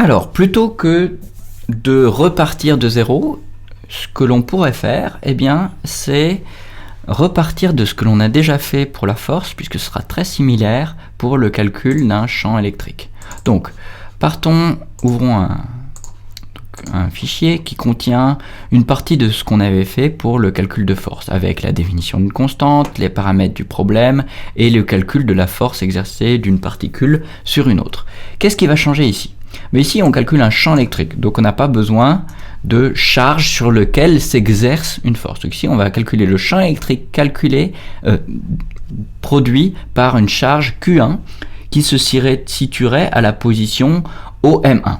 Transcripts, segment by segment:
Alors, plutôt que de repartir de zéro, ce que l'on pourrait faire, eh bien, c'est repartir de ce que l'on a déjà fait pour la force, puisque ce sera très similaire pour le calcul d'un champ électrique. Donc, ouvrons un fichier qui contient une partie de ce qu'on avait fait pour le calcul de force, avec la définition d'une constante, les paramètres du problème et le calcul de la force exercée d'une particule sur une autre. Qu'est-ce qui va changer ici? Mais ici, on calcule un champ électrique, donc on n'a pas besoin de charge sur lequel s'exerce une force. Donc ici, on va calculer le champ électrique produit par une charge Q1 qui se situerait à la position OM1.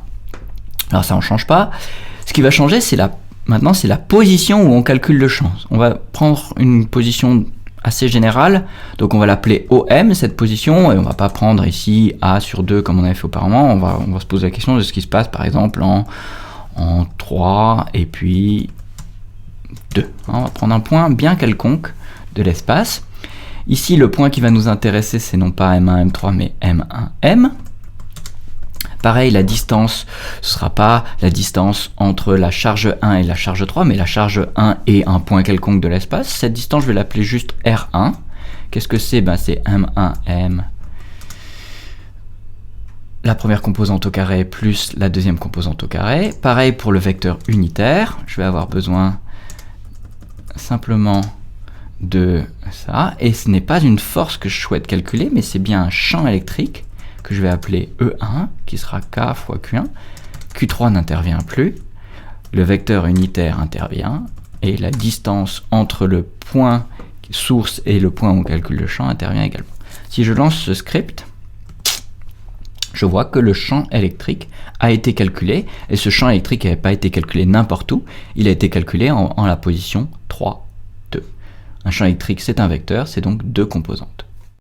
Alors ça, on ne change pas. Ce qui va changer, maintenant, c'est la position où on calcule le champ. On va prendre une position assez générale, donc on va l'appeler OM, cette position, et on ne va pas prendre ici A sur 2 comme on avait fait auparavant. On va se poser la question de ce qui se passe, par exemple, en 3 et puis 2. On va prendre un point bien quelconque de l'espace. Ici, le point qui va nous intéresser, c'est non pas M1, M3, mais M1, M. Pareil, la distance, ce ne sera pas la distance entre la charge 1 et la charge 3, mais la charge 1 et un point quelconque de l'espace. Cette distance, je vais l'appeler juste R1. Qu'est-ce que c'est? C'est M1, M, la première composante au carré plus la deuxième composante au carré. Pareil pour le vecteur unitaire, je vais avoir besoin simplement de ça. Et ce n'est pas une force que je souhaite calculer, mais c'est bien un champ électrique que je vais appeler E1, qui sera K fois Q1. Q3 n'intervient plus, le vecteur unitaire intervient, et la distance entre le point source et le point où on calcule le champ intervient également. Si je lance ce script, je vois que le champ électrique a été calculé, et ce champ électrique n'avait pas été calculé n'importe où, il a été calculé en la position 3, 2. Un champ électrique, c'est un vecteur, c'est donc deux composantes.